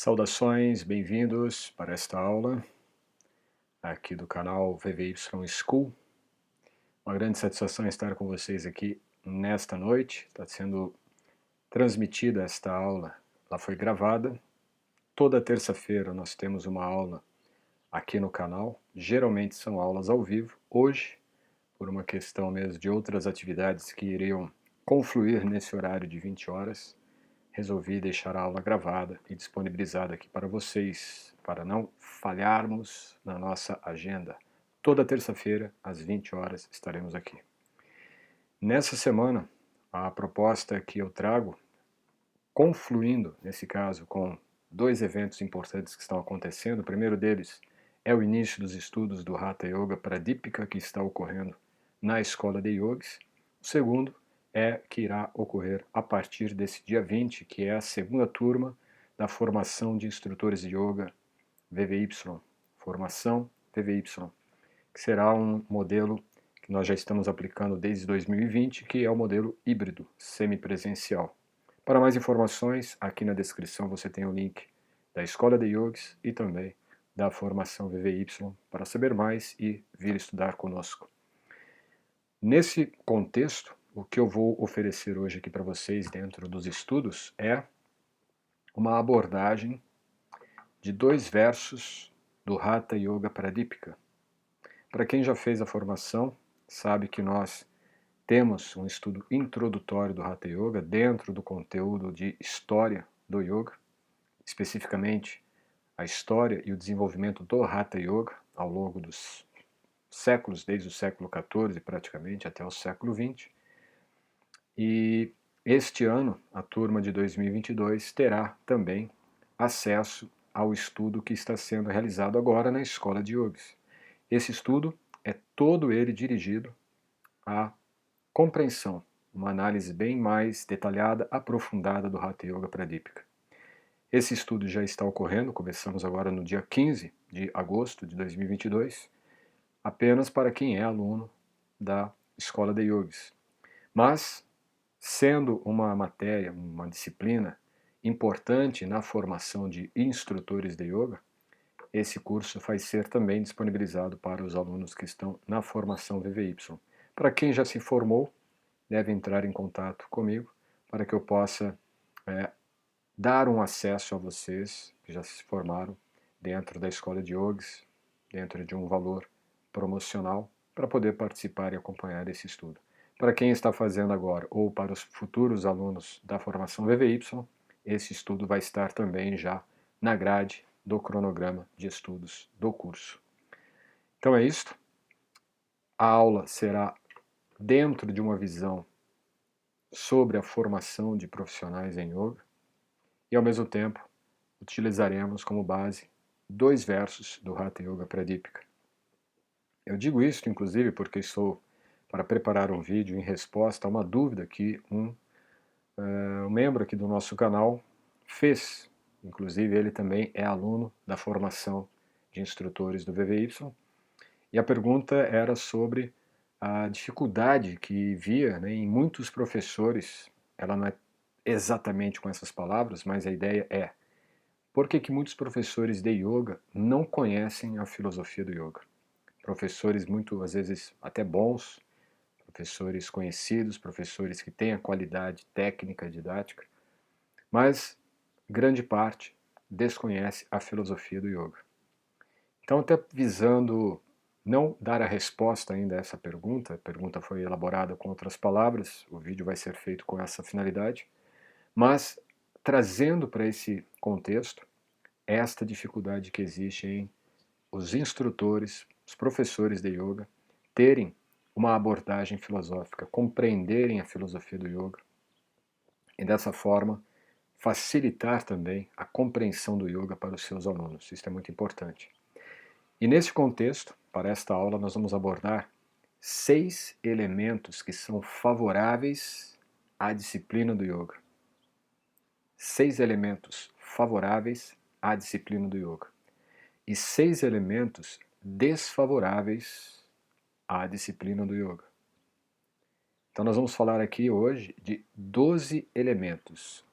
Saudações, bem-vindos para esta aula aqui do canal VVY School. Uma grande satisfação estar com vocês aqui nesta noite. Está sendo transmitida esta aula, ela foi gravada. Toda terça-feira nós temos uma aula aqui no canal. Geralmente são aulas ao vivo. Hoje, por uma questão mesmo de outras atividades que iriam confluir nesse horário de 20 horas, resolvi deixar a aula gravada e disponibilizada aqui para vocês, para não falharmos na nossa agenda. Toda terça-feira, às 20 horas, estaremos aqui. Nessa semana, a proposta que eu trago, confluindo, nesse caso, com dois eventos importantes que estão acontecendo. O primeiro deles é o início dos estudos do Hatha Yoga Pradipika, que está ocorrendo na Escola de Yogis. O segundo é que irá ocorrer a partir desse dia 20, que é a segunda turma da formação de instrutores de yoga VVY, formação VVY, que será um modelo que nós já estamos aplicando desde 2020, que é o modelo híbrido, semipresencial. Para mais informações, aqui na descrição você tem o link da Escola de Yogis e também da formação VVY para saber mais e vir estudar conosco. Nesse contexto, o que eu vou oferecer hoje aqui para vocês dentro dos estudos é uma abordagem de dois versos do Hatha Yoga Pradipika. Para quem já fez a formação, sabe que nós temos um estudo introdutório do Hatha Yoga dentro do conteúdo de História do Yoga, especificamente a história e o desenvolvimento do Hatha Yoga ao longo dos séculos, desde o século XIV praticamente até o século XX. E este ano, a turma de 2022 terá também acesso ao estudo que está sendo realizado agora na Escola de Yogis. Esse estudo é todo ele dirigido à compreensão, uma análise bem mais detalhada, aprofundada do Hatha Yoga Pradipika. Esse estudo já está ocorrendo, começamos agora no dia 15 de agosto de 2022, apenas para quem é aluno da Escola de Yogis. Mas, sendo uma matéria, uma disciplina importante na formação de instrutores de yoga, esse curso vai ser também disponibilizado para os alunos que estão na formação VVY. Para quem já se formou, deve entrar em contato comigo para que eu possa dar um acesso a vocês que já se formaram dentro da Escola de Yogis, dentro de um valor promocional, para poder participar e acompanhar esse estudo. Para quem está fazendo agora ou para os futuros alunos da formação VVY, esse estudo vai estar também já na grade do cronograma de estudos do curso. Então é isto. A aula será dentro de uma visão sobre a formação de profissionais em yoga e, ao mesmo tempo, utilizaremos como base dois versos do Hatha Yoga Pradipika. Eu digo isso, inclusive, porque estou para preparar um vídeo em resposta a uma dúvida que um membro aqui do nosso canal fez. Inclusive, ele também é aluno da formação de instrutores do VVY. E a pergunta era sobre a dificuldade que via, né, em muitos professores. Ela não é exatamente com essas palavras, mas a ideia é: por que muitos professores de yoga não conhecem a filosofia do yoga? Professores muito, às vezes, até bons, professores conhecidos, professores que têm a qualidade técnica, didática, mas grande parte desconhece a filosofia do yoga. Então, até visando não dar a resposta ainda a essa pergunta, a pergunta foi elaborada com outras palavras, o vídeo vai ser feito com essa finalidade, mas trazendo para esse contexto esta dificuldade que existe em os instrutores, os professores de yoga, terem uma abordagem filosófica, compreenderem a filosofia do yoga e dessa forma facilitar também a compreensão do yoga para os seus alunos. Isso é muito importante. E nesse contexto, para esta aula, nós vamos abordar 6 elementos que são favoráveis à disciplina do yoga. 6 elementos favoráveis à disciplina do yoga. E 6 elementos desfavoráveis à disciplina do yoga. Então nós vamos falar aqui hoje de 12 elementos.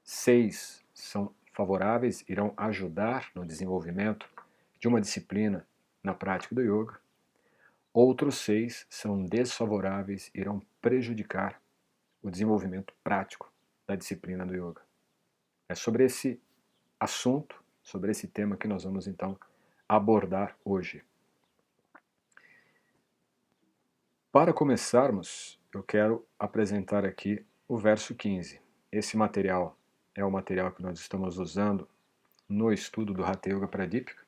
6 são favoráveis irão ajudar no desenvolvimento de uma disciplina na prática do yoga. Outros 6 são desfavoráveis e irão prejudicar o desenvolvimento prático da disciplina do yoga. É sobre esse assunto, sobre esse tema que nós vamos então abordar hoje. Para começarmos, eu quero apresentar aqui o verso 15. Esse material é o material que nós estamos usando no estudo do Hatha Yoga Pradipika.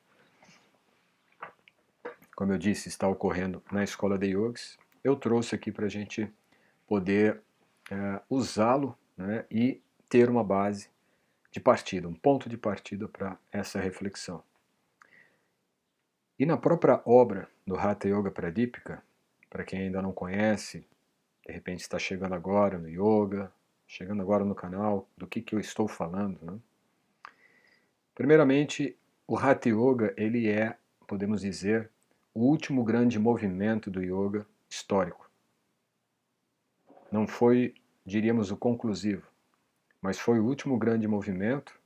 Como eu disse, está ocorrendo na Escola de Yogis. Eu trouxe aqui para a gente poder usá-lo, né, e ter uma base de partida, um ponto de partida para essa reflexão. E na própria obra do Hatha Yoga Pradipika, para quem ainda não conhece, de repente está chegando agora no yoga, chegando agora no canal, do que eu estou falando, né? Primeiramente, o Hatha Yoga, ele é, podemos dizer, o último grande movimento do yoga histórico. Não foi, diríamos, o conclusivo, mas foi o último grande movimento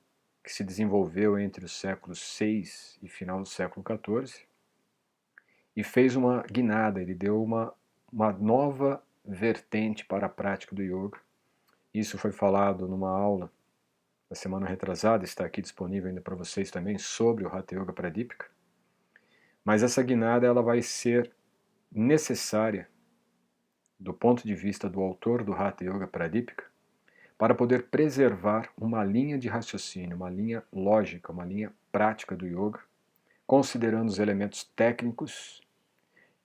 que se desenvolveu entre os séculos VI e final do século XIV e fez uma guinada, ele deu uma nova vertente para a prática do yoga. Isso foi falado numa aula da semana retrasada, está aqui disponível ainda para vocês também, sobre o Hatha Yoga Pradipika. Mas essa guinada ela vai ser necessária do ponto de vista do autor do Hatha Yoga Pradipika para poder preservar uma linha de raciocínio, uma linha lógica, uma linha prática do yoga, considerando os elementos técnicos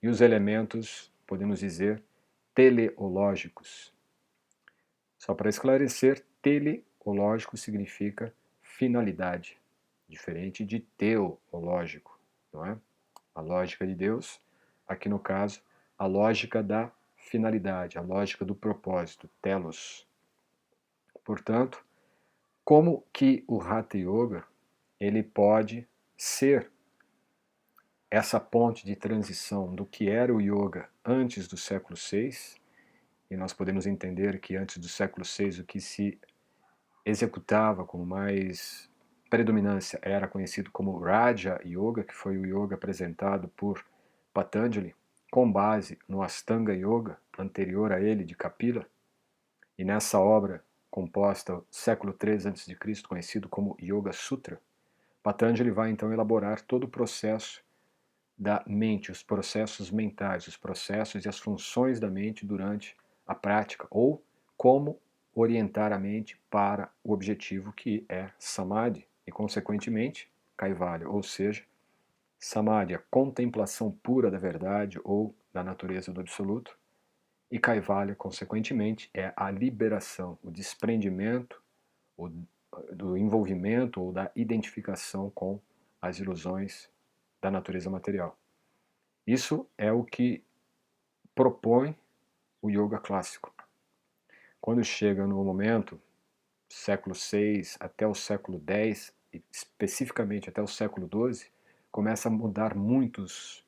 e os elementos, podemos dizer, teleológicos. Só para esclarecer, teleológico significa finalidade, diferente de teológico, não é? A lógica de Deus, aqui no caso, a lógica da finalidade, a lógica do propósito, telos. Portanto, como que o Hatha Yoga ele pode ser essa ponte de transição do que era o yoga antes do século VI, e nós podemos entender que antes do século VI o que se executava com mais predominância era conhecido como Raja Yoga, que foi o yoga apresentado por Patanjali, com base no Astanga Yoga, anterior a ele, de Kapila, e nessa obra composta século III a.C., conhecido como Yoga Sutra, Patanjali vai então elaborar todo o processo da mente, os processos mentais, os processos e as funções da mente durante a prática, ou como orientar a mente para o objetivo que é Samadhi e, consequentemente, Kaivalya, ou seja, Samadhi, a contemplação pura da verdade ou da natureza do absoluto, e Kaivalya, consequentemente, é a liberação, o desprendimento do envolvimento ou da identificação com as ilusões da natureza material. Isso é o que propõe o yoga clássico. Quando chega no momento, século VI até o século X, especificamente até o século XII, começa a mudar muitos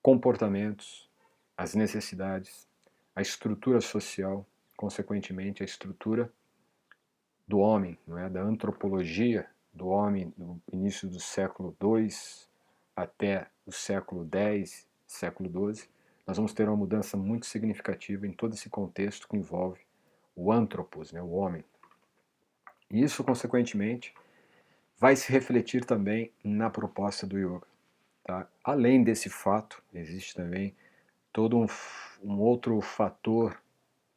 comportamentos, as necessidades, a estrutura social, consequentemente a estrutura do homem, não é? Da antropologia do homem no início do século II até o século X, século XII, nós vamos ter uma mudança muito significativa em todo esse contexto que envolve o antropos, né, o homem. E isso, consequentemente, vai se refletir também na proposta do yoga. Tá? Além desse fato, existe também todo um outro fator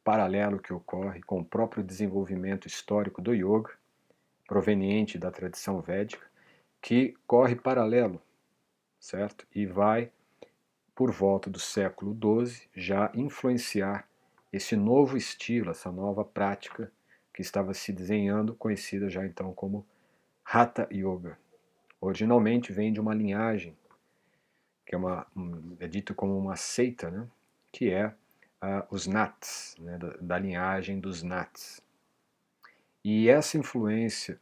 paralelo que ocorre com o próprio desenvolvimento histórico do yoga, proveniente da tradição védica, que corre paralelo, certo? E vai, por volta do século XII, já influenciar esse novo estilo, essa nova prática que estava se desenhando, conhecida já então como Hatha Yoga. Originalmente vem de uma linhagem, que é dito como uma seita, né? Que é os Nats, né? da linhagem dos Nats. E essa influência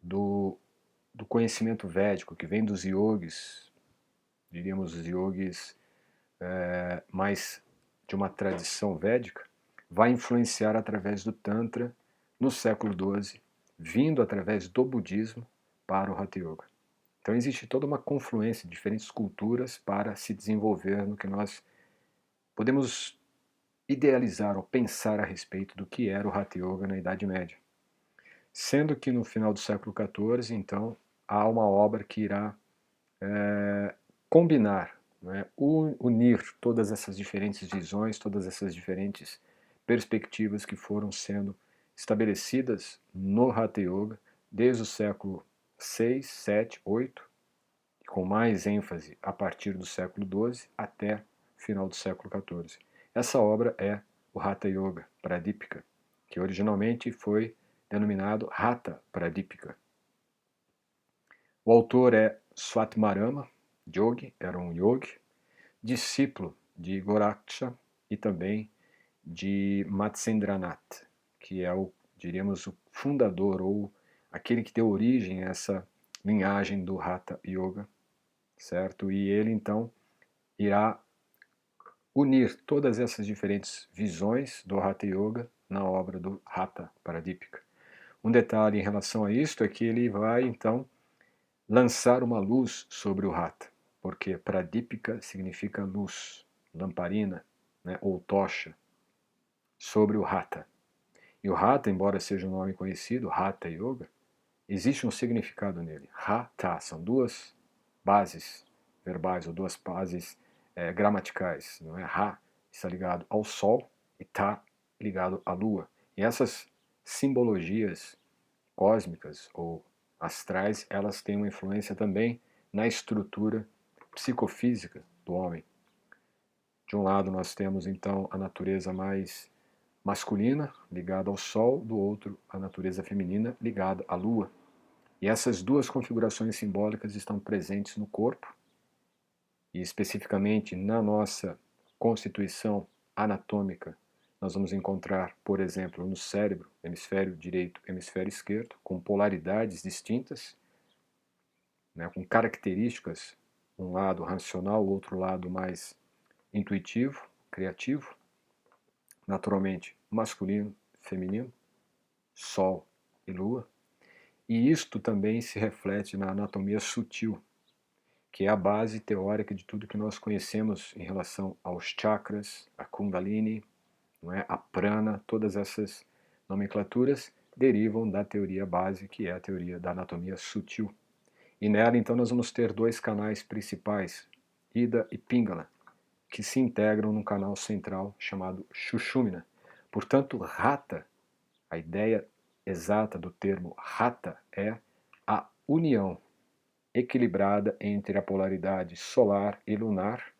do conhecimento védico, que vem dos yogis, diríamos os yogis mais de uma tradição védica, vai influenciar através do Tantra no século XII, vindo através do budismo para o Hatha Yoga. Então existe toda uma confluência de diferentes culturas para se desenvolver no que nós podemos idealizar ou pensar a respeito do que era o Hatha Yoga na Idade Média. Sendo que no final do século XIV, então, há uma obra que irá combinar, né, unir todas essas diferentes visões, todas essas diferentes perspectivas que foram sendo estabelecidas no Hatha Yoga desde o século VI, VII, VIII, com mais ênfase a partir do século XII até o final do século XIV. Essa obra é o Hatha Yoga Pradipika, que originalmente foi denominado Hatha Pradipika. O autor é Swatmarama Yogi, era um yogi, discípulo de Goraksha e também de Matsyendranath, que é diríamos, o fundador ou aquele que deu origem a essa linhagem do Hatha Yoga, certo? E ele então irá unir todas essas diferentes visões do Hatha Yoga na obra do Hatha Pradipika. Um detalhe em relação a isto é que ele vai então lançar uma luz sobre o Hatha, porque Pradipika significa luz, lamparina, né, ou tocha, sobre o Hatha. E o Hatha, embora seja um nome conhecido, Hatha Yoga, existe um significado nele. Hatha são duas bases verbais ou duas bases gramaticais. Não é? Ha está ligado ao Sol e Ta ligado à Lua. E essas simbologias cósmicas ou astrais, elas têm uma influência também na estrutura psicofísica do homem. De um lado nós temos então a natureza mais masculina ligada ao Sol, do outro a natureza feminina ligada à Lua. E essas duas configurações simbólicas estão presentes no corpo e especificamente na nossa constituição anatômica. Nós vamos encontrar, por exemplo, no cérebro, hemisfério direito, hemisfério esquerdo, com polaridades distintas, né, com características, um lado racional, o outro lado mais intuitivo, criativo, naturalmente masculino, feminino, Sol e Lua. E isto também se reflete na anatomia sutil, que é a base teórica de tudo que nós conhecemos em relação aos chakras, a Kundalini, não é? A prana, todas essas nomenclaturas derivam da teoria base, que é a teoria da anatomia sutil. E nela, então, nós vamos ter dois canais principais, Ida e Pingala, que se integram num canal central chamado Shushumna. Portanto, Hatha, a ideia exata do termo Hatha é a união equilibrada entre a polaridade solar e lunar,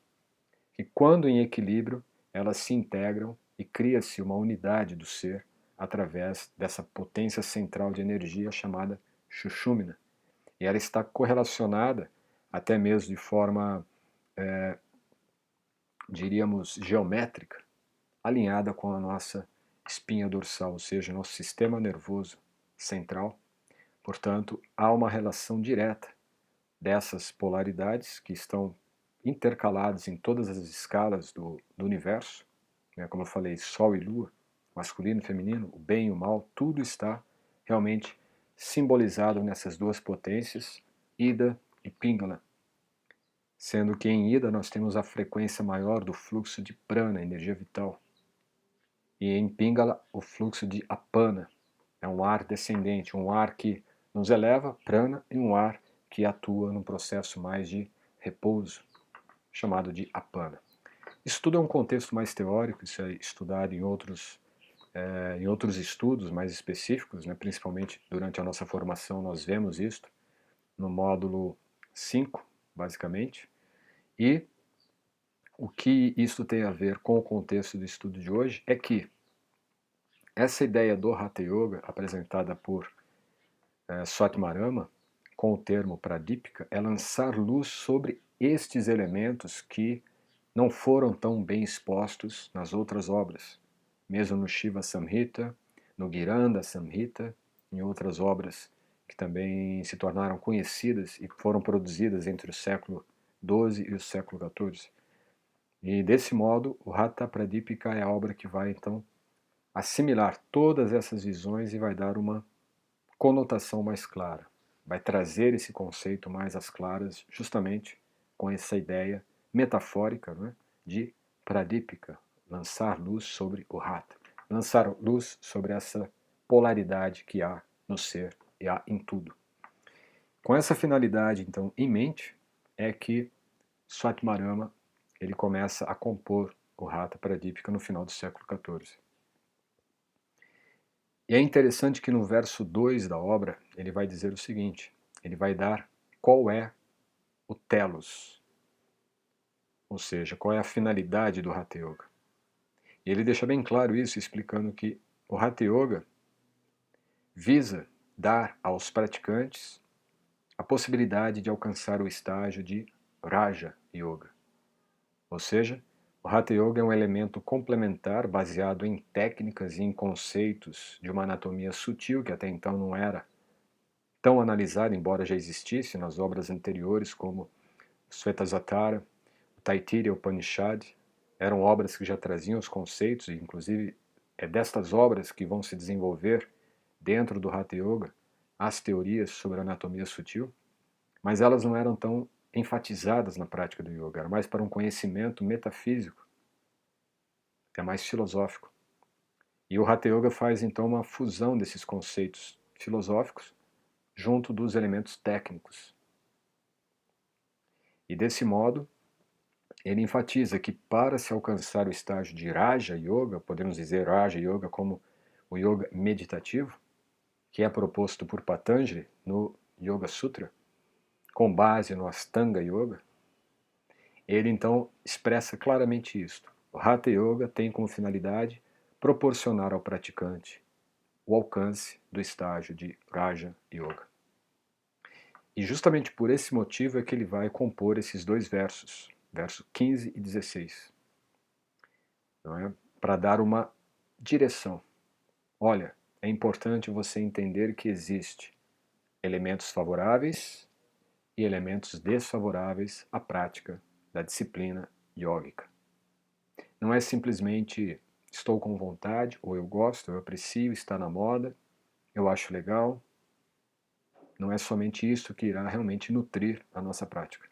que quando em equilíbrio elas se integram e cria-se uma unidade do ser através dessa potência central de energia chamada Shushumna. E ela está correlacionada, até mesmo de forma, diríamos, geométrica, alinhada com a nossa espinha dorsal, ou seja, nosso sistema nervoso central. Portanto, há uma relação direta dessas polaridades que estão intercaladas em todas as escalas do universo, né? Como eu falei, Sol e Lua, masculino e feminino, o bem e o mal, tudo está realmente simbolizado nessas duas potências, Ida e Pingala, sendo que em Ida nós temos a frequência maior do fluxo de prana, energia vital, e em Pingala o fluxo de apana, é um ar descendente, um ar que nos eleva, prana, e um ar que atua num processo mais de repouso, chamado de apana. Isso tudo é um contexto mais teórico, isso é estudado em outros estudos mais específicos, né? Principalmente durante a nossa formação nós vemos isso no módulo 5, basicamente. E o que isso tem a ver com o contexto do estudo de hoje é que essa ideia do Hatha Yoga, apresentada por Swatmarama, com o termo Pradipika, é lançar luz sobre estes elementos que não foram tão bem expostos nas outras obras, mesmo no Shiva Samhita, no Giranda Samhita, em outras obras que também se tornaram conhecidas e foram produzidas entre o século XII e o século XIV. E desse modo, o Hatha Pradipika é a obra que vai então assimilar todas essas visões e vai dar uma conotação mais clara, vai trazer esse conceito mais às claras, justamente com essa ideia metafórica, né, de pradípica, lançar luz sobre o Rata, lançar luz sobre essa polaridade que há no ser e há em tudo. Com essa finalidade, então, em mente, é que Swatmarama ele começa a compor o Rata Pradipika no final do século XIV. E é interessante que no verso 2 da obra ele vai dizer o seguinte, ele vai dar qual é o telos, ou seja, qual é a finalidade do Hatha Yoga. E ele deixa bem claro isso, explicando que o Hatha Yoga visa dar aos praticantes a possibilidade de alcançar o estágio de Raja Yoga. Ou seja, o Hatha Yoga é um elemento complementar baseado em técnicas e em conceitos de uma anatomia sutil que até então não era tão analisada, embora já existisse nas obras anteriores como Svetasatara, Taittiriya Upanishad. Eram obras que já traziam os conceitos, e inclusive é destas obras que vão se desenvolver dentro do Hatha Yoga as teorias sobre a anatomia sutil, mas elas não eram tão enfatizadas na prática do yoga, era mais para um conhecimento metafísico, é mais filosófico. E o Hatha Yoga faz então uma fusão desses conceitos filosóficos junto dos elementos técnicos. E desse modo, ele enfatiza que para se alcançar o estágio de Raja Yoga, podemos dizer Raja Yoga como o yoga meditativo, que é proposto por Patanjali no Yoga Sutra, com base no Astanga Yoga, ele então expressa claramente isto. O Hatha Yoga tem como finalidade proporcionar ao praticante o alcance do estágio de Raja Yoga. E justamente por esse motivo é que ele vai compor esses dois versos, verso 15 e 16, não é? Para dar uma direção. Olha, é importante você entender que existe elementos favoráveis e elementos desfavoráveis à prática da disciplina yógica. Não é simplesmente estou com vontade, ou eu gosto, eu aprecio, está na moda, eu acho legal. Não é somente isso que irá realmente nutrir a nossa prática.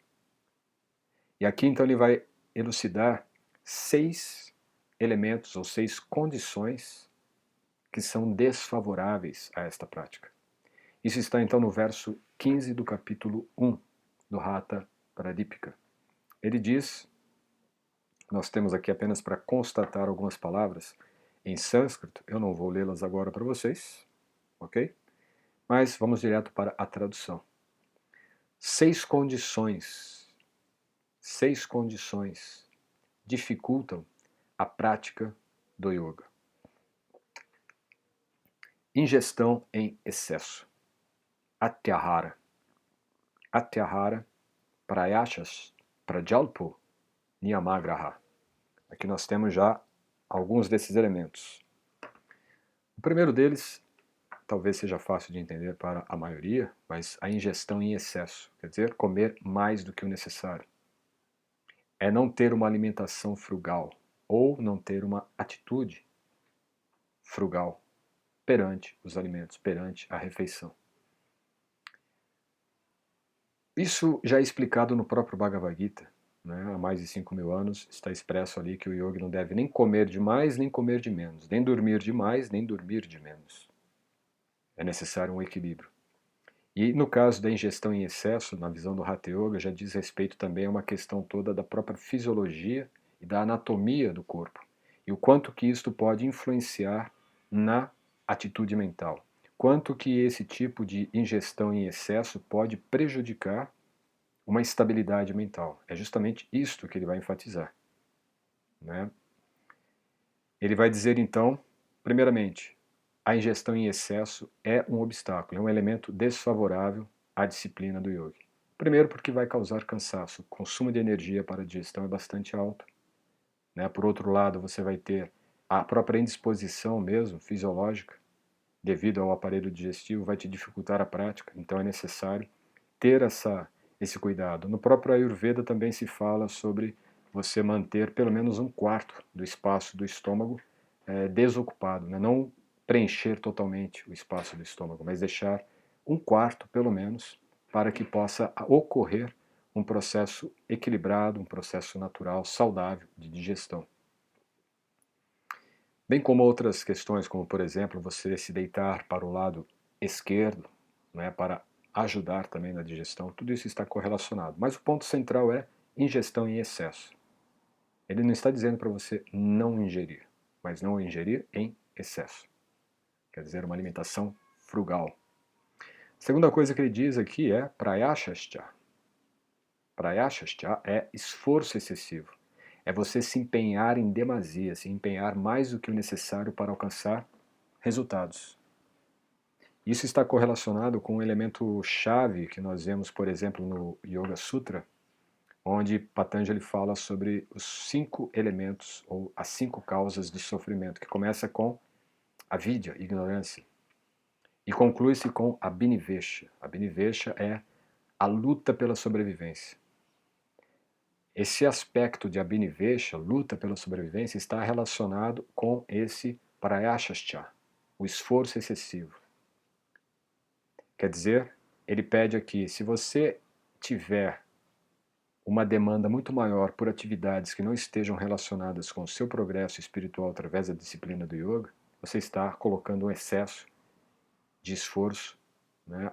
E aqui então ele vai elucidar 6 elementos ou 6 condições que são desfavoráveis a esta prática. Isso está então no verso 15 do capítulo 1 do Hatha Pradipika. Ele diz, nós temos aqui apenas para constatar algumas palavras em sânscrito, eu não vou lê-las agora para vocês, ok? Mas vamos direto para a tradução. 6 condições dificultam a prática do yoga. Ingestão em excesso. Atyahara. Atyahara, prayashas, prajalpo, niyamagraha. Aqui nós temos já alguns desses elementos. O primeiro deles, talvez seja fácil de entender para a maioria, mas a ingestão em excesso, quer dizer, comer mais do que o necessário. É não ter uma alimentação frugal, ou não ter uma atitude frugal perante os alimentos, perante a refeição. Isso já é explicado no próprio Bhagavad Gita, né? Há mais de 5.000 anos está expresso ali que o yogi não deve nem comer de mais, nem comer de menos, nem dormir de mais, nem dormir de menos. É necessário um equilíbrio. E no caso da ingestão em excesso, na visão do Hatha Yoga, já diz respeito também a uma questão toda da própria fisiologia e da anatomia do corpo, e o quanto que isto pode influenciar na atitude mental. Quanto que esse tipo de ingestão em excesso pode prejudicar uma instabilidade mental. É justamente isto que ele vai enfatizar, né? Ele vai dizer então, primeiramente, a ingestão em excesso é um obstáculo, é um elemento desfavorável à disciplina do yoga. Primeiro porque vai causar cansaço, o consumo de energia para a digestão é bastante alto, né? Por outro lado, você vai ter a própria indisposição mesmo, fisiológica, devido ao aparelho digestivo, vai te dificultar a prática, então é necessário ter esse cuidado. No próprio Ayurveda também se fala sobre você manter pelo menos 1/4 do espaço do estômago desocupado, né? Não preencher totalmente o espaço do estômago, mas deixar um quarto, pelo menos, para que possa ocorrer um processo equilibrado, um processo natural, saudável de digestão. Bem como outras questões, como por exemplo, você se deitar para o lado esquerdo, né, para ajudar também na digestão, tudo isso está correlacionado. Mas o ponto central é ingestão em excesso. Ele não está dizendo para você não ingerir, mas não ingerir em excesso. Quer dizer, uma alimentação frugal. A segunda coisa que ele diz aqui é prayashascha. Prayashascha é esforço excessivo. É você se empenhar em demasia, se empenhar mais do que o necessário para alcançar resultados. Isso está correlacionado com um elemento chave que nós vemos, por exemplo, no Yoga Sutra, onde Patanjali fala sobre os 5 elementos ou as 5 causas de sofrimento, que começa com a vidya, ignorância, e conclui-se com a binivesha. A binivesha é a luta pela sobrevivência. Esse aspecto de abhinivesha, luta pela sobrevivência, está relacionado com esse prayashascha, o esforço excessivo. Quer dizer, ele pede aqui, se você tiver uma demanda muito maior por atividades que não estejam relacionadas com o seu progresso espiritual através da disciplina do yoga, você está colocando um excesso de esforço, né,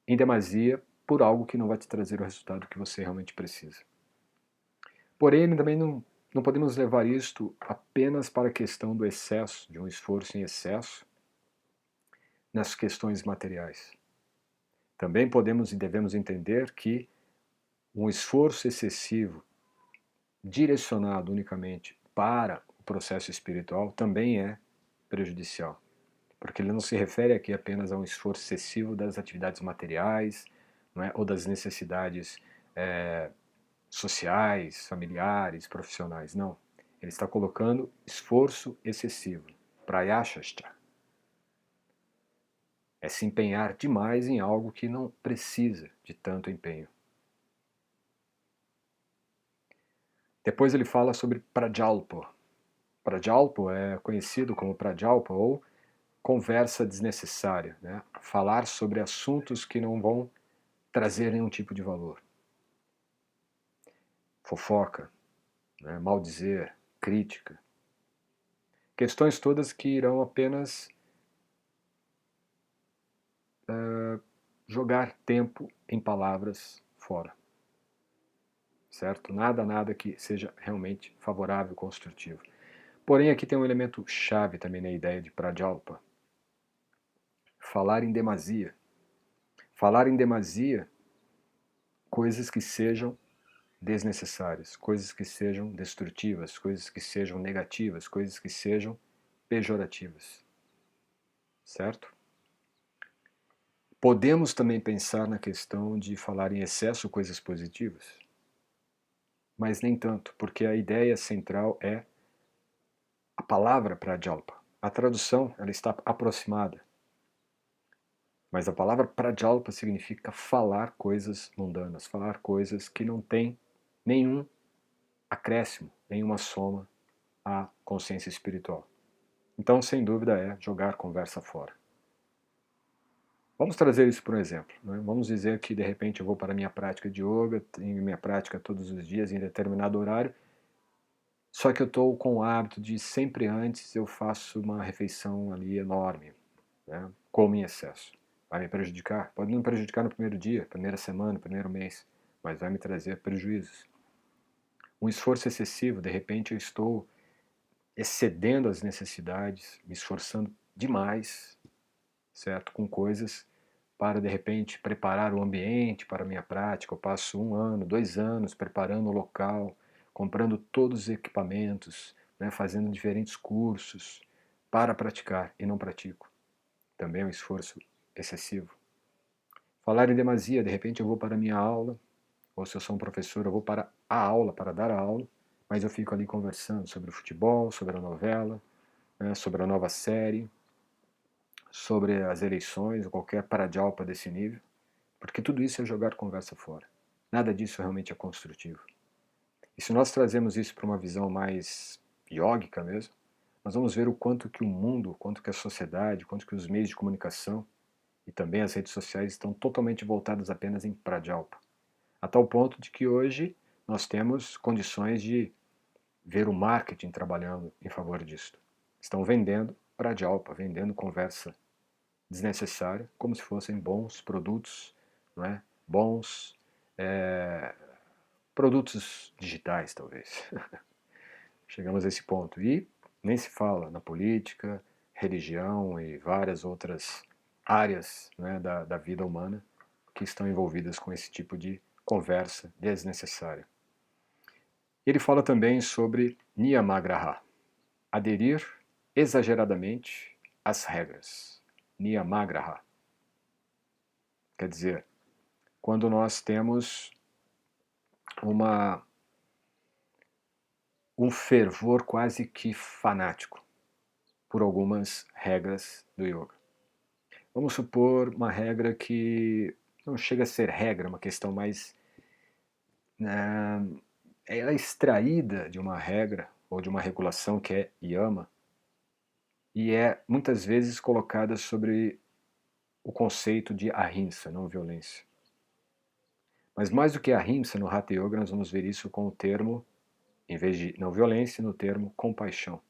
em demasia por algo que não vai te trazer o resultado que você realmente precisa. Porém, também não podemos levar isto apenas para a questão do excesso, de um esforço em excesso, nas questões materiais. Também podemos e devemos entender que um esforço excessivo, direcionado unicamente para o processo espiritual, também é prejudicial. Porque ele não se refere aqui apenas a um esforço excessivo das atividades materiais, não é? Ou das necessidades sociais, familiares, profissionais. Não. Ele está colocando esforço excessivo. Prayashascha. É se empenhar demais em algo que não precisa de tanto empenho. Depois ele fala sobre prajalpo. Prajalpo é conhecido como prajalpa ou conversa desnecessária, né? Falar sobre assuntos que não vão trazer nenhum tipo de valor. Fofoca, né? Maldizer, crítica. Questões todas que irão apenas jogar tempo em palavras fora. Certo? Nada que seja realmente favorável, construtivo. Porém, aqui tem um elemento chave também na ideia de prajalpa. Falar em demasia. Falar em demasia coisas que sejam desnecessárias, coisas que sejam destrutivas, coisas que sejam negativas, coisas que sejam pejorativas. Certo? Podemos também pensar na questão de falar em excesso coisas positivas, mas nem tanto, porque a ideia central é a palavra prajalpa. A tradução ela está aproximada, mas a palavra prajalpa significa falar coisas mundanas, falar coisas que não têm nenhum acréscimo, nenhuma soma à consciência espiritual. Então, sem dúvida, é jogar conversa fora. Vamos trazer isso por um exemplo. Né? Vamos dizer que, de repente, eu vou para a minha prática de yoga, tenho minha prática todos os dias em determinado horário, só que eu estou com o hábito de sempre antes eu faço uma refeição ali enorme, né? Como em excesso. Vai me prejudicar? Pode não me prejudicar no primeiro dia, primeira semana, primeiro mês, mas vai me trazer prejuízos. Um esforço excessivo, de repente eu estou excedendo as necessidades, me esforçando demais, certo? Com coisas para, de repente, preparar o ambiente para a minha prática. Eu passo 1 ano, 2 anos preparando o local, comprando todos os equipamentos, né, fazendo diferentes cursos para praticar e não pratico. Também é um esforço excessivo. Falar em demasia, de repente eu vou para a minha aula, ou se eu sou um professor, eu vou para a aula, para dar a aula, mas eu fico ali conversando sobre o futebol, sobre a novela, né, sobre a nova série, sobre as eleições, ou qualquer parajalpa desse nível, porque tudo isso é jogar conversa fora. Nada disso realmente é construtivo. E se nós trazemos isso para uma visão mais yógica mesmo, nós vamos ver o quanto que o mundo, o quanto que a sociedade, o quanto que os meios de comunicação e também as redes sociais estão totalmente voltadas apenas em Prajalpa. A tal ponto de que hoje nós temos condições de ver o marketing trabalhando em favor disso. Estão vendendo Prajalpa, vendendo conversa desnecessária, como se fossem bons produtos, não é? Bons produtos digitais, talvez. Chegamos a esse ponto. E nem se fala na política, religião e várias outras áreas, né, da vida humana que estão envolvidas com esse tipo de conversa desnecessária. Ele fala também sobre Niyamagraha, aderir exageradamente às regras. Niyamagraha. Quer dizer, quando nós temos um fervor quase que fanático por algumas regras do yoga. Vamos supor uma regra que não chega a ser regra, uma questão mais ela é extraída de uma regra ou de uma regulação que é yama e é muitas vezes colocada sobre o conceito de ahimsa, não violência. Mas mais do que ahimsa, no Hatha Yoga nós vamos ver isso com o termo, em vez de não violência, no termo compaixão.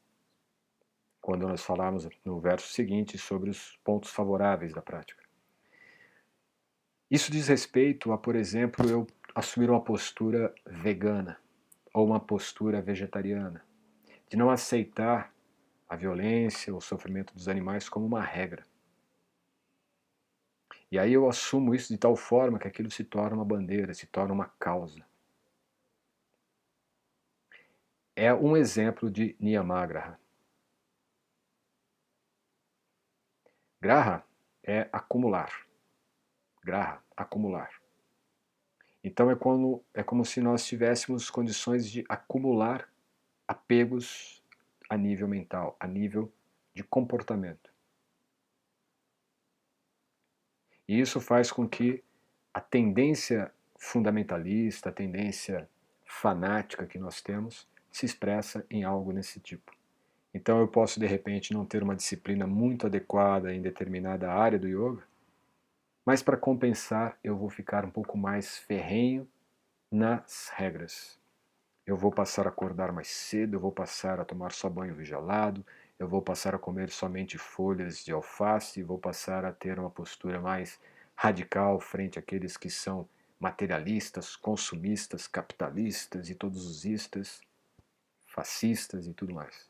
Quando nós falarmos no verso seguinte sobre os pontos favoráveis da prática. Isso diz respeito a, por exemplo, eu assumir uma postura vegana ou uma postura vegetariana, de não aceitar a violência ou o sofrimento dos animais como uma regra. E aí eu assumo isso de tal forma que aquilo se torna uma bandeira, se torna uma causa. É um exemplo de Niyamagraha. Graha é acumular. Graha, acumular. Então é como se nós tivéssemos condições de acumular apegos a nível mental, a nível de comportamento. E isso faz com que a tendência fundamentalista, a tendência fanática que nós temos, se expressa em algo nesse tipo. Então eu posso de repente não ter uma disciplina muito adequada em determinada área do yoga, mas para compensar eu vou ficar um pouco mais ferrenho nas regras. Eu vou passar a acordar mais cedo, eu vou passar a tomar só banho gelado, eu vou passar a comer somente folhas de alface, vou passar a ter uma postura mais radical frente àqueles que são materialistas, consumistas, capitalistas e todos os istas, fascistas e tudo mais.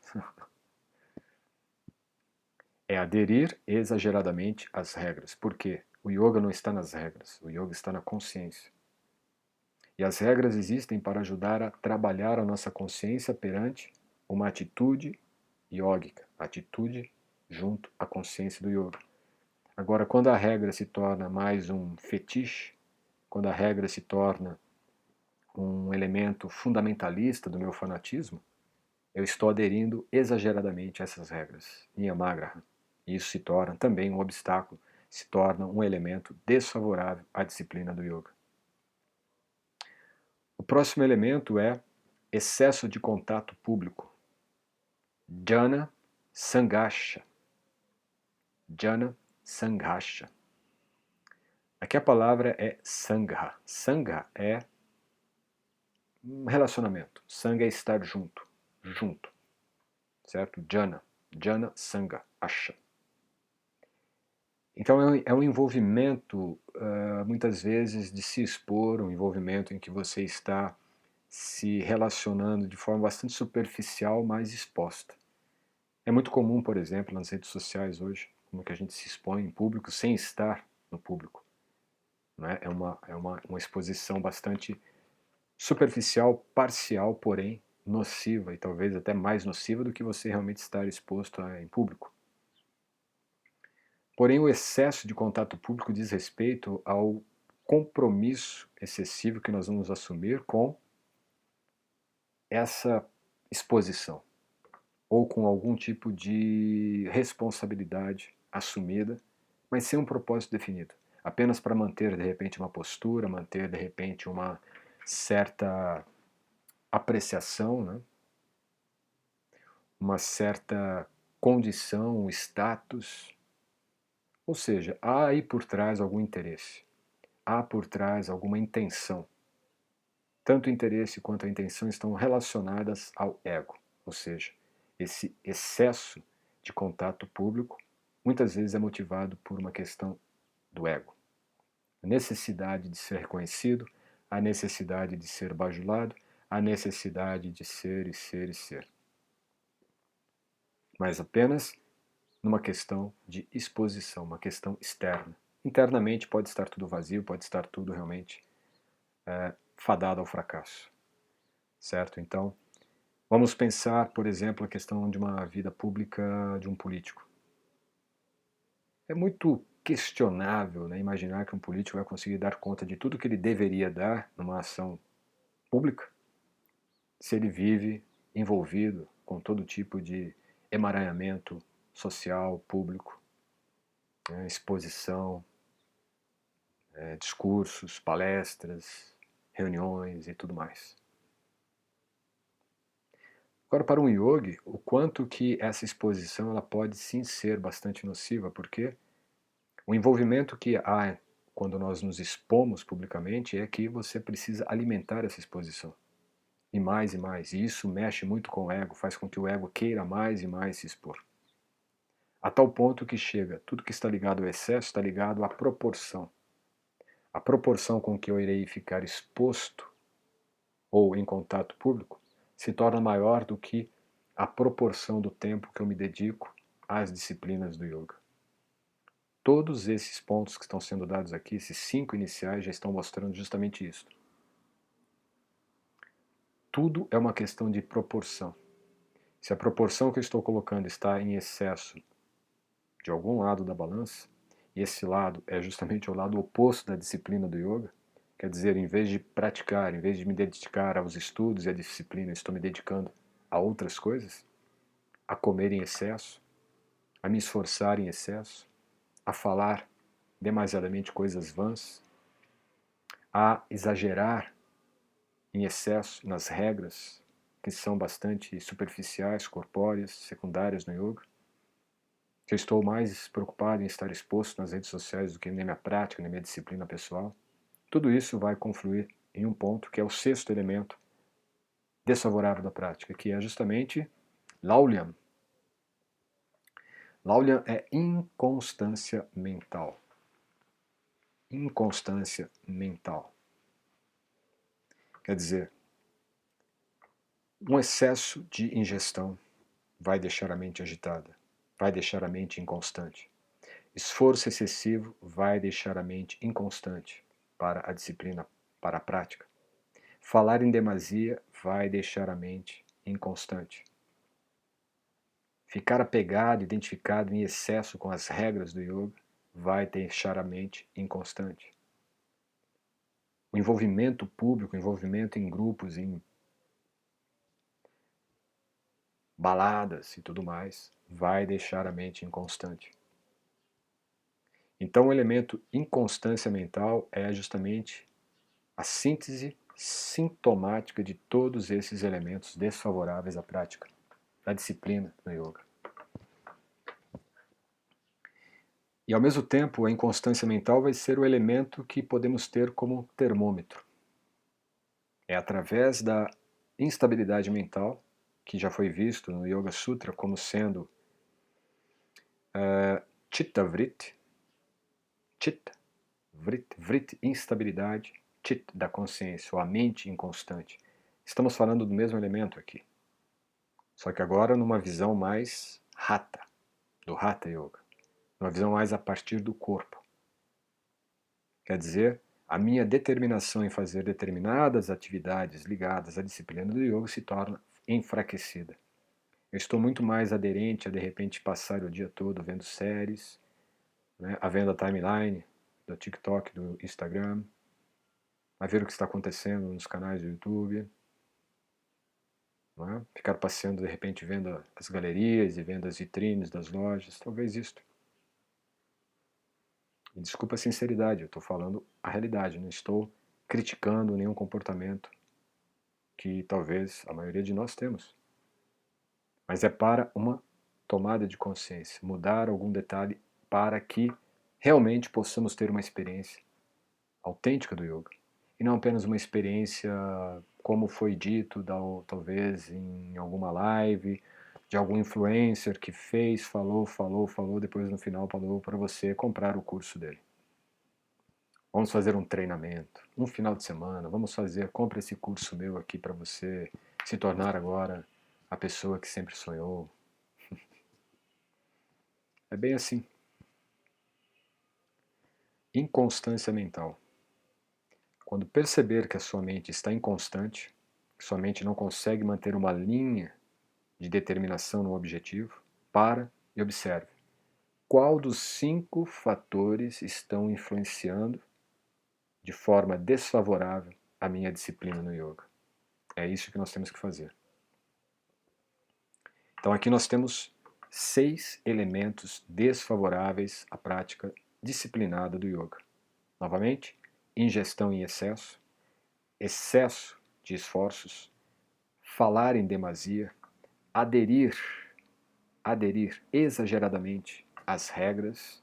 É aderir exageradamente às regras. Por quê? O yoga não está nas regras, o yoga está na consciência. E as regras existem para ajudar a trabalhar a nossa consciência perante uma atitude yógica, atitude junto à consciência do yoga. Agora, quando a regra se torna mais um fetiche, quando a regra se torna um elemento fundamentalista do meu fanatismo, eu estou aderindo exageradamente a essas regras, Niyamagraha. E isso se torna também um obstáculo, se torna um elemento desfavorável à disciplina do yoga. O próximo elemento é excesso de contato público. Jana Sanghasha. Jana Sanghasha. Aqui a palavra é Sangha. Sangha é um relacionamento. Sangha é estar junto. Junto. Certo? Jana. Jana Sangha. Asha. Então é um envolvimento, muitas vezes, de se expor, um envolvimento em que você está se relacionando de forma bastante superficial, mas exposta. É muito comum, por exemplo, nas redes sociais hoje, como que a gente se expõe em público sem estar no público. Né? É uma exposição bastante superficial, parcial, porém nociva, e talvez até mais nociva do que você realmente estar exposto em público. Porém, o excesso de contato público diz respeito ao compromisso excessivo que nós vamos assumir com essa exposição, ou com algum tipo de responsabilidade assumida, mas sem um propósito definido. Apenas para manter, de repente, uma postura, manter, de repente, uma certa apreciação, né? uma certa condição, um status, ou seja, há aí por trás algum interesse, há por trás alguma intenção. Tanto o interesse quanto a intenção estão relacionadas ao ego, ou seja, esse excesso de contato público muitas vezes é motivado por uma questão do ego. A necessidade de ser reconhecido, a necessidade de ser bajulado, a necessidade de ser e ser e ser. Mas apenas numa questão de exposição, uma questão externa. Internamente pode estar tudo vazio, pode estar tudo realmente fadado ao fracasso, certo? Então, vamos pensar, por exemplo, a questão de uma vida pública de um político. É muito questionável, né, imaginar que um político vai conseguir dar conta de tudo que ele deveria dar numa ação pública se ele vive envolvido com todo tipo de emaranhamento social, público, né, exposição, discursos, palestras, reuniões e tudo mais. Agora, para um yogi, o quanto que essa exposição ela pode sim ser bastante nociva, porque o envolvimento que há quando nós nos expomos publicamente é que você precisa alimentar essa exposição. E mais e mais. E isso mexe muito com o ego, faz com que o ego queira mais e mais se expor. A tal ponto que chega, tudo que está ligado ao excesso está ligado à proporção. A proporção com que eu irei ficar exposto ou em contato público se torna maior do que a proporção do tempo que eu me dedico às disciplinas do yoga. Todos esses pontos que estão sendo dados aqui, esses 5 iniciais, já estão mostrando justamente isso. Tudo é uma questão de proporção. Se a proporção que eu estou colocando está em excesso de algum lado da balança, e esse lado é justamente o lado oposto da disciplina do yoga, quer dizer, em vez de praticar, em vez de me dedicar aos estudos e à disciplina, estou me dedicando a outras coisas, a comer em excesso, a me esforçar em excesso, a falar demasiadamente coisas vãs, a exagerar em excesso nas regras que são bastante superficiais, corpóreas, secundárias no yoga, que eu estou mais preocupado em estar exposto nas redes sociais do que na minha prática, na minha disciplina pessoal, tudo isso vai confluir em um ponto que é o 6º elemento desfavorável da prática, que é justamente Lauliam. Lauliam é inconstância mental. Inconstância mental. Quer dizer, um excesso de ingestão vai deixar a mente agitada, vai deixar a mente inconstante. Esforço excessivo vai deixar a mente inconstante para a disciplina, para a prática. Falar em demasia vai deixar a mente inconstante. Ficar apegado, identificado em excesso com as regras do yoga vai deixar a mente inconstante. O envolvimento público, o envolvimento em grupos, em baladas e tudo mais, vai deixar a mente inconstante. Então o elemento inconstância mental é justamente a síntese sintomática de todos esses elementos desfavoráveis à prática, da disciplina no yoga. E ao mesmo tempo, a inconstância mental vai ser o elemento que podemos ter como termômetro. É através da instabilidade mental, que já foi visto no Yoga Sutra como sendo Chitta Vritti, Chitta, Vritti, instabilidade, Chitta, da consciência, ou a mente inconstante. Estamos falando do mesmo elemento aqui, só que agora numa visão mais Hatha, do Hatha Yoga, uma visão mais a partir do corpo. Quer dizer, a minha determinação em fazer determinadas atividades ligadas à disciplina do yoga se torna enfraquecida. Eu estou muito mais aderente a, de repente, passar o dia todo vendo séries, né, a vendo a timeline do TikTok, do Instagram, a ver o que está acontecendo nos canais do YouTube, não é? Ficar passeando, de repente, vendo as galerias e vendo as vitrines das lojas, talvez isto. E desculpa a sinceridade, eu estou falando a realidade, não estou criticando nenhum comportamento que talvez a maioria de nós temos. mas é para uma tomada de consciência, mudar algum detalhe para que realmente possamos ter uma experiência autêntica do yoga. E não apenas uma experiência, como foi dito, talvez em alguma live, de algum influencer que fez, falou, depois no final falou para você comprar o curso dele. Vamos fazer um treinamento, um final de semana, compra esse curso meu aqui para você se tornar agora a pessoa que sempre sonhou. É bem assim. Inconstância mental. Quando perceber que a sua mente está inconstante, que sua mente não consegue manter uma linha de determinação no objetivo, para e observe. Qual dos 5 fatores estão influenciando de forma desfavorável a minha disciplina no yoga? É isso que nós temos que fazer. Então aqui nós temos 6 elementos desfavoráveis à prática disciplinada do yoga. Novamente, ingestão em excesso, excesso de esforços, falar em demasia, aderir exageradamente às regras,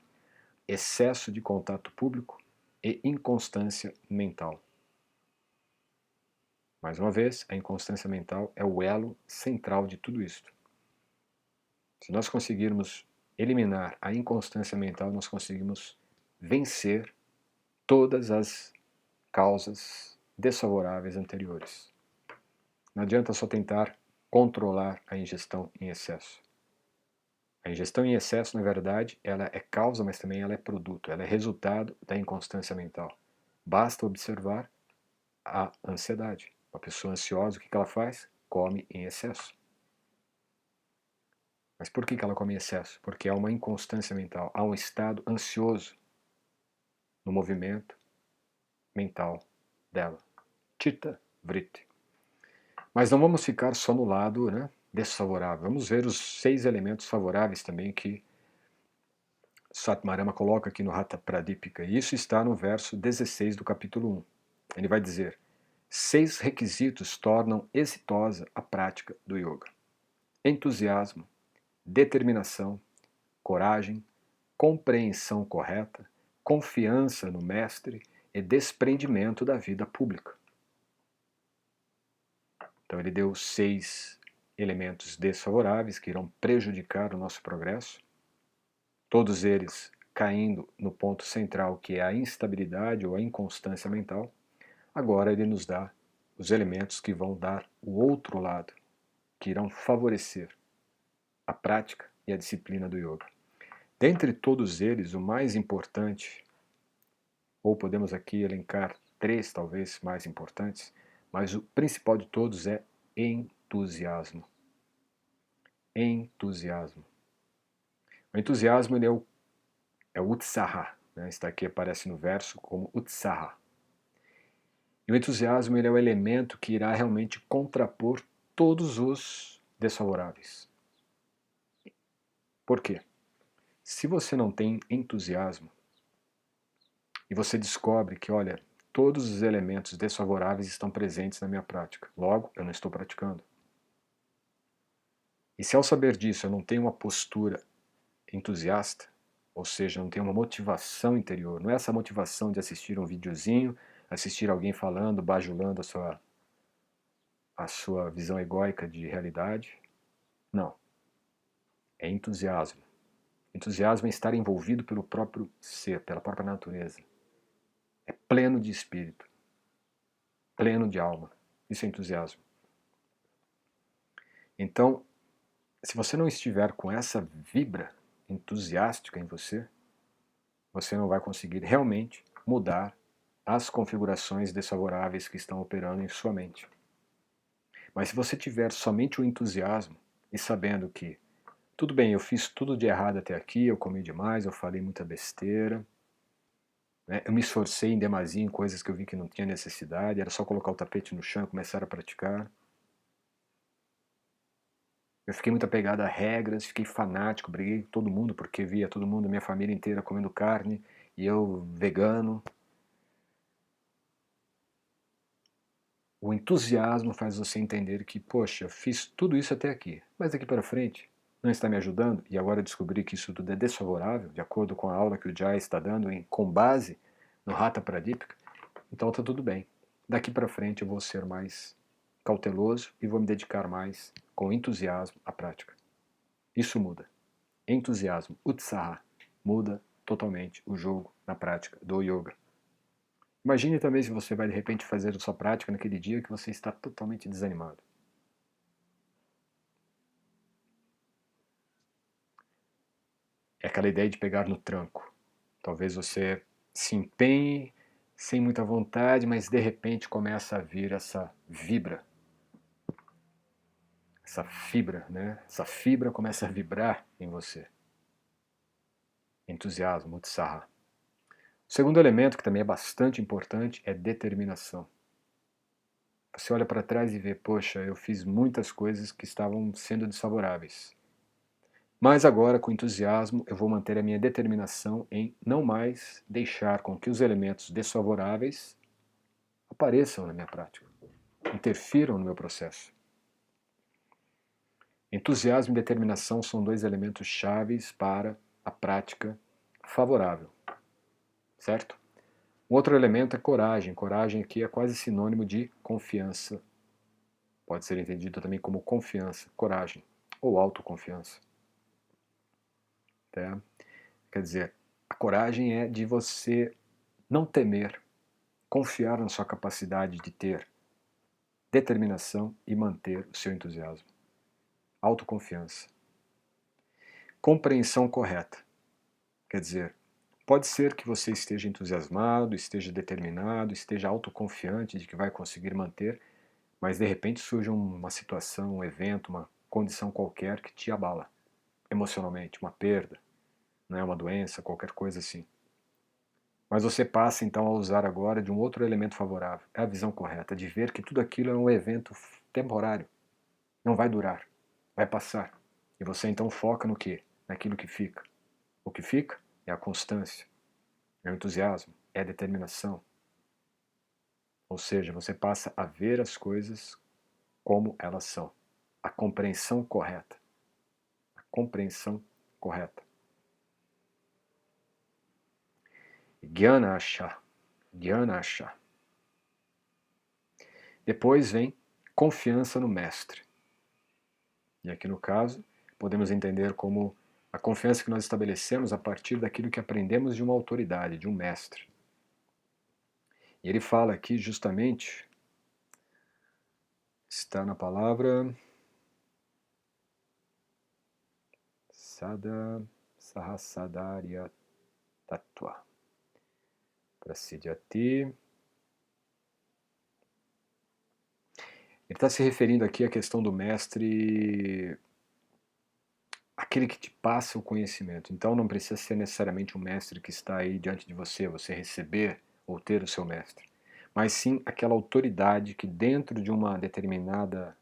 excesso de contato público e inconstância mental. Mais uma vez, a inconstância mental é o elo central de tudo isto. Se nós conseguirmos eliminar a inconstância mental, nós conseguimos vencer todas as causas desfavoráveis anteriores. Não adianta só tentar controlar a ingestão em excesso. A ingestão em excesso, na verdade, ela é causa, mas também ela é produto, ela é resultado da inconstância mental. Basta observar a ansiedade. Uma pessoa ansiosa, o que ela faz? Come em excesso. Mas por que ela come em excesso? Porque há uma inconstância mental, há um estado ansioso no movimento mental dela. Chitta Vritti. Mas não vamos ficar só no lado, desfavorável. Vamos ver os 6 elementos favoráveis também que Satmarama coloca aqui no Hatha Pradipika. E isso está no verso 16 do capítulo 1. Ele vai dizer: 6 requisitos tornam exitosa a prática do yoga: entusiasmo, determinação, coragem, compreensão correta, confiança no mestre e desprendimento da vida pública. Então ele deu 6 elementos desfavoráveis que irão prejudicar o nosso progresso, todos eles caindo no ponto central, que é a instabilidade ou a inconstância mental. Agora ele nos dá os elementos que vão dar o outro lado, que irão favorecer a prática e a disciplina do yoga. Dentre todos eles, o mais importante, ou podemos aqui elencar 3 talvez mais importantes, mas o principal de todos é entusiasmo. Entusiasmo. O entusiasmo ele é o utsaha, está aqui, aparece no verso como utsaha. E o entusiasmo ele é o elemento que irá realmente contrapor todos os desfavoráveis. Por quê? Se você não tem entusiasmo e você descobre que, olha, todos os elementos desfavoráveis estão presentes na minha prática, logo eu não estou praticando. E se ao saber disso eu não tenho uma postura entusiasta, ou seja, não tenho uma motivação interior, não é essa motivação de assistir um videozinho, assistir alguém falando, bajulando a sua visão egóica de realidade. Não. É entusiasmo. Entusiasmo é estar envolvido pelo próprio ser, pela própria natureza. É pleno de espírito, pleno de alma. Isso é entusiasmo. Então, se você não estiver com essa vibra entusiástica em você, você não vai conseguir realmente mudar as configurações desfavoráveis que estão operando em sua mente. Mas se você tiver somente o entusiasmo e sabendo que tudo bem, eu fiz tudo de errado até aqui, eu comi demais, eu falei muita besteira, eu me esforcei em demasia em coisas que eu vi que não tinha necessidade, era só colocar o tapete no chão e começar a praticar. Eu fiquei muito apegado a regras, fiquei fanático, briguei com todo mundo porque via todo mundo, minha família inteira comendo carne e eu vegano. O entusiasmo faz você entender que, poxa, eu fiz tudo isso até aqui, mas daqui para frente não está me ajudando e agora eu descobri que isso tudo é desfavorável, de acordo com a aula que o Jai está dando com base no Hatha Pradipika, então está tudo bem. Daqui para frente eu vou ser mais cauteloso e vou me dedicar mais com entusiasmo à prática. Isso muda. Entusiasmo, utsaha, muda totalmente o jogo na prática do yoga. Imagine também se você vai de repente fazer a sua prática naquele dia que você está totalmente desanimado. É aquela ideia de pegar no tranco. Talvez você se empenhe sem muita vontade, mas de repente começa a vir essa vibra. Essa fibra, né? Essa fibra começa a vibrar em você. Entusiasmo, utsaha. O segundo elemento, que também é bastante importante, é determinação. Você olha para trás e vê, poxa, eu fiz muitas coisas que estavam sendo desfavoráveis. Mas agora, com entusiasmo, eu vou manter a minha determinação em não mais deixar com que os elementos desfavoráveis apareçam na minha prática, interfiram no meu processo. Entusiasmo e determinação são dois elementos chaves para a prática favorável, certo? Um outro elemento é coragem. Coragem aqui é quase sinônimo de confiança. Pode ser entendido também como confiança, coragem ou autoconfiança. Tá? Quer dizer, a coragem é de você não temer, confiar na sua capacidade de ter determinação e manter o seu entusiasmo. Autoconfiança. Compreensão correta. Quer dizer, pode ser que você esteja entusiasmado, esteja determinado, esteja autoconfiante de que vai conseguir manter, mas de repente surge uma situação, um evento, uma condição qualquer que te abala emocionalmente, uma perda, né, uma doença, qualquer coisa assim. Mas você passa então a usar agora de um outro elemento favorável, é a visão correta, de ver que tudo aquilo é um evento temporário, não vai durar, vai passar. E você então foca no quê? Naquilo que fica. O que fica é a constância, é o entusiasmo, é a determinação. Ou seja, você passa a ver as coisas como elas são. A compreensão correta. A compreensão correta. Jnana-asha. Jnana-asha. Depois vem confiança no mestre. E aqui no caso, podemos entender como a confiança que nós estabelecemos a partir daquilo que aprendemos de uma autoridade, de um mestre. E ele fala aqui justamente, está na palavra Sada Sahasadarya Tattva. Prasidyati. Ele está se referindo aqui à questão do mestre, aquele que te passa o conhecimento. Então não precisa ser necessariamente um mestre que está aí diante de você, você receber ou ter o seu mestre. Mas sim aquela autoridade que dentro de uma determinada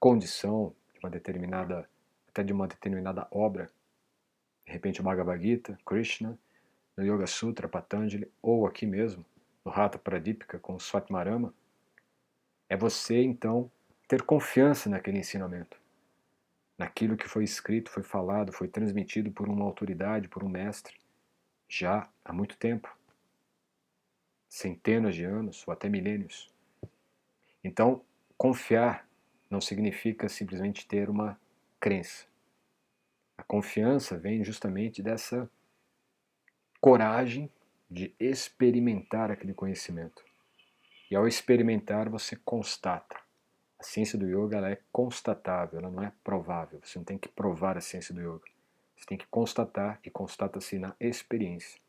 condição, até de uma determinada obra, de repente o Bhagavad Gita, Krishna, no Yoga Sutra, Patanjali, ou aqui mesmo, no Hatha Pradipika com Swatmarama, é você então ter confiança naquele ensinamento, naquilo que foi escrito, foi falado, foi transmitido por uma autoridade, por um mestre, já há muito tempo, centenas de anos ou até milênios. Então, confiar não significa simplesmente ter uma crença. A confiança vem justamente dessa coragem de experimentar aquele conhecimento. E ao experimentar, você constata. A ciência do yoga ela é constatável, ela não é provável. Você não tem que provar a ciência do yoga. Você tem que constatar, e constata-se na experiência.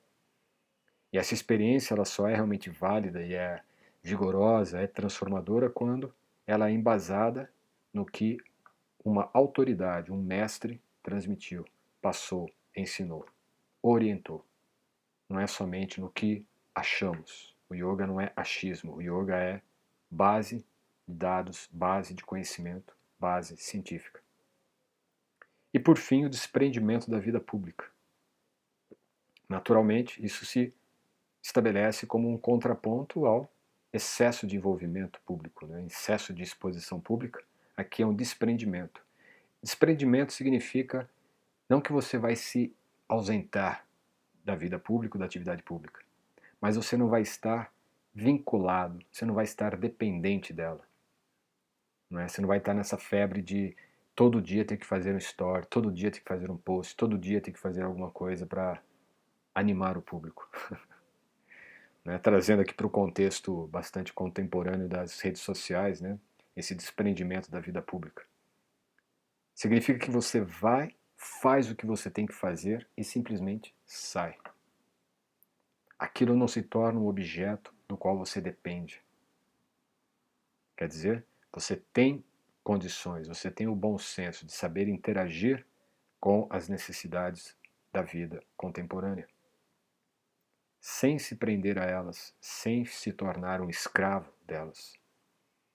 E essa experiência ela só é realmente válida e é vigorosa, é transformadora quando ela é embasada no que uma autoridade, um mestre transmitiu, passou, ensinou, orientou. Não é somente no que achamos. O yoga não é achismo, o yoga é base de dados, base de conhecimento, base científica. E por fim, o desprendimento da vida pública. Naturalmente, isso se estabelece como um contraponto ao excesso de envolvimento público, né? Excesso de exposição pública. Aqui é um desprendimento. Desprendimento significa não que você vai se ausentar da vida pública, da atividade pública, mas você não vai estar vinculado, você não vai estar dependente dela. Não é? Você não vai estar nessa febre de todo dia ter que fazer um story, todo dia ter que fazer um post, todo dia ter que fazer alguma coisa para animar o público. Né? Trazendo aqui para o contexto bastante contemporâneo das redes sociais, né? Esse desprendimento da vida pública. Significa que você vai, faz o que você tem que fazer e simplesmente sai. Aquilo não se torna um objeto do qual você depende. Quer dizer, você tem condições, você tem o bom senso de saber interagir com as necessidades da vida contemporânea, sem se prender a elas, sem se tornar um escravo delas.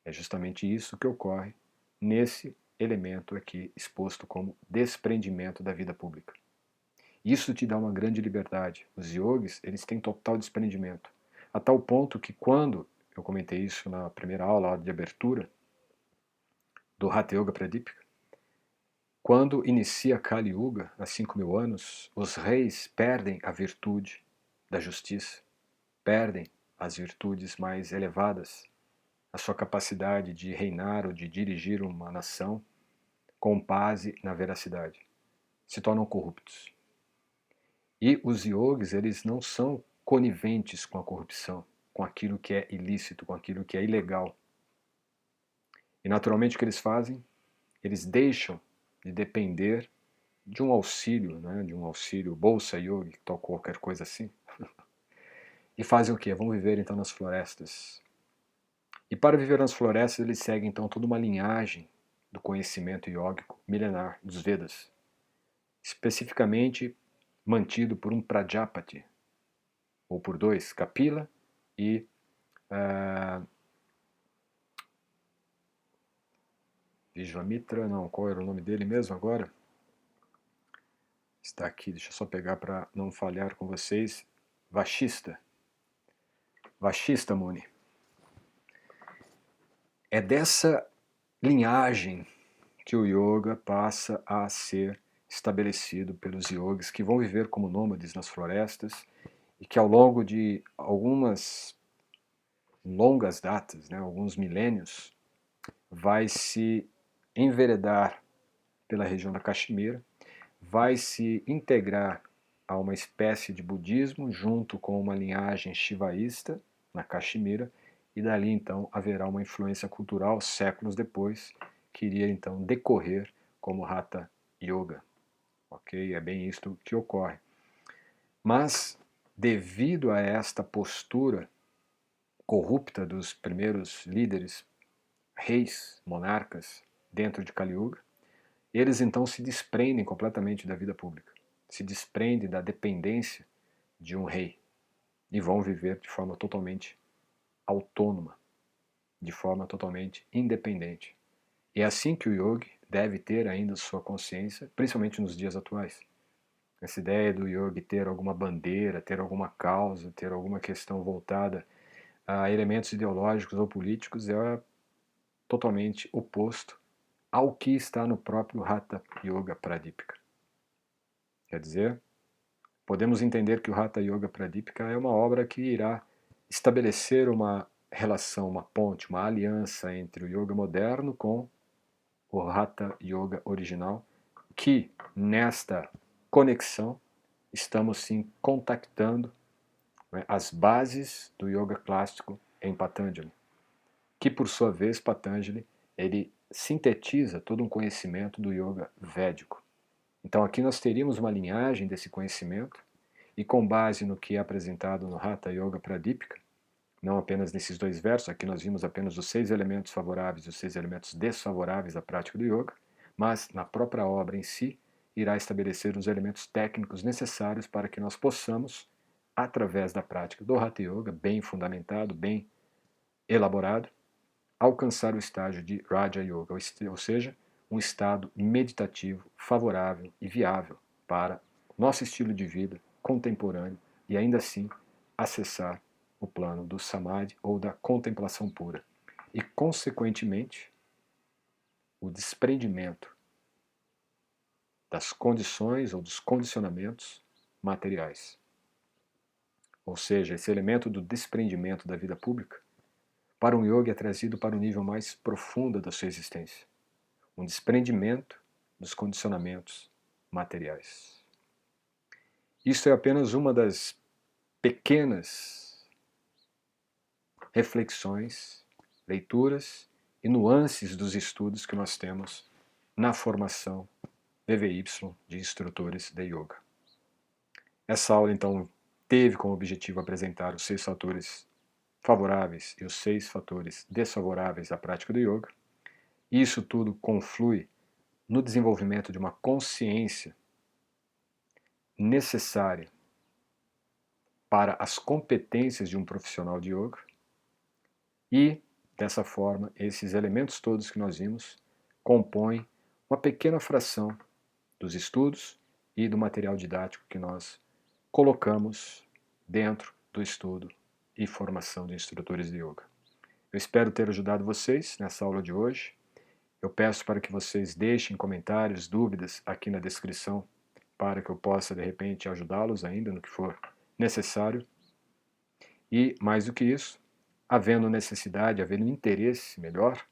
É justamente isso que ocorre nesse elemento aqui exposto como desprendimento da vida pública. Isso te dá uma grande liberdade. Os yogis, eles têm total desprendimento, a tal ponto que quando, eu comentei isso na primeira aula de abertura do Hatha Yoga Pradipika, quando inicia Kali Yuga, há 5.000 anos, os reis perdem a virtude da justiça, perdem as virtudes mais elevadas, a sua capacidade de reinar ou de dirigir uma nação com base na veracidade. Se tornam corruptos. E os yogis, eles não são coniventes com a corrupção, com aquilo que é ilícito, com aquilo que é ilegal. E naturalmente o que eles fazem? Eles deixam de depender de um auxílio, né, de um auxílio Bolsa Yogi, tal qualquer coisa assim. E fazem o quê? Vão viver então nas florestas. E para viver nas florestas eles seguem então toda uma linhagem do conhecimento yógico milenar dos Vedas, especificamente mantido por um Prajapati, ou por dois, Kapila e Vishvamitra, não, qual era o nome dele mesmo agora? Está aqui, deixa eu só pegar para não falhar com vocês. Vashista. Vashista Muni. É dessa linhagem que o yoga passa a ser estabelecido pelos yogis que vão viver como nômades nas florestas e que ao longo de algumas longas datas, né, alguns milênios, vai se enveredar pela região da Caxemira, vai se integrar a uma espécie de budismo junto com uma linhagem shivaísta na Caxemira, e dali então haverá uma influência cultural séculos depois que iria então decorrer como Hatha Yoga. Ok? É bem isto que ocorre. Mas, devido a esta postura corrupta dos primeiros líderes, reis, monarcas, dentro de Kali Yuga, eles então se desprendem completamente da vida pública, se desprendem da dependência de um rei e vão viver de forma totalmente autônoma, de forma totalmente independente. E é assim que o yogi deve ter ainda sua consciência, principalmente nos dias atuais. Essa ideia do yogi ter alguma bandeira, ter alguma causa, ter alguma questão voltada a elementos ideológicos ou políticos é totalmente oposto ao que está no próprio Hatha Yoga Pradipika. Quer dizer, podemos entender que o Hatha Yoga Pradipika é uma obra que irá estabelecer uma relação, uma ponte, uma aliança entre o yoga moderno com o Hatha Yoga original, que nesta conexão estamos sim contactando, né, as bases do yoga clássico em Patanjali, que por sua vez Patanjali ele sintetiza todo um conhecimento do yoga védico. Então aqui nós teríamos uma linhagem desse conhecimento e com base no que é apresentado no Hatha Yoga Pradipika, não apenas nesses dois versos, aqui nós vimos apenas os 6 elementos favoráveis e os 6 elementos desfavoráveis à prática do yoga, mas na própria obra em si irá estabelecer os elementos técnicos necessários para que nós possamos, através da prática do Hatha Yoga, bem fundamentado, bem elaborado, alcançar o estágio de Raja Yoga, ou seja, um estado meditativo favorável e viável para nosso estilo de vida contemporâneo e ainda assim acessar o plano do Samadhi ou da contemplação pura. E, consequentemente, o desprendimento das condições ou dos condicionamentos materiais. Ou seja, esse elemento do desprendimento da vida pública, para um yogi é trazido para o nível mais profundo da sua existência. Um desprendimento dos condicionamentos materiais. Isso é apenas uma das pequenas reflexões, leituras e nuances dos estudos que nós temos na formação VVY de instrutores de yoga. Essa aula, então, teve como objetivo apresentar os 6 fatores favoráveis e os 6 fatores desfavoráveis à prática do yoga. E isso tudo conflui no desenvolvimento de uma consciência necessária para as competências de um profissional de yoga. E, dessa forma, esses elementos todos que nós vimos compõem uma pequena fração dos estudos e do material didático que nós colocamos dentro do estudo e formação de instrutores de yoga. Eu espero ter ajudado vocês nessa aula de hoje. Eu peço para que vocês deixem comentários, dúvidas aqui na descrição, para que eu possa, de repente, ajudá-los ainda no que for necessário. E, mais do que isso, havendo necessidade, havendo interesse melhor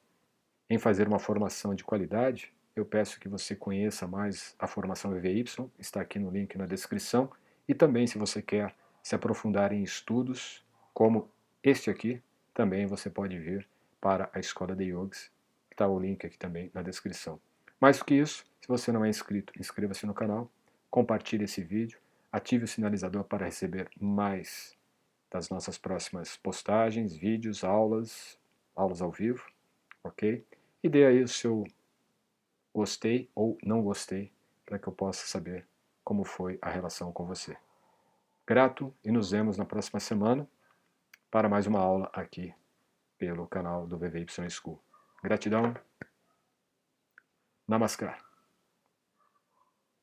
em fazer uma formação de qualidade, eu peço que você conheça mais a formação VVY, está aqui no link na descrição, e também se você quer se aprofundar em estudos como este aqui, também você pode vir para a Escola de Yogis, está o link aqui também na descrição. Mais do que isso, se você não é inscrito, inscreva-se no canal, compartilhe esse vídeo, ative o sinalizador para receber mais das nossas próximas postagens, vídeos, aulas ao vivo, ok? E dê aí o seu gostei ou não gostei, para que eu possa saber como foi a relação com você. Grato e nos vemos na próxima semana para mais uma aula aqui pelo canal do VVY School. Gratidão. Namaskar.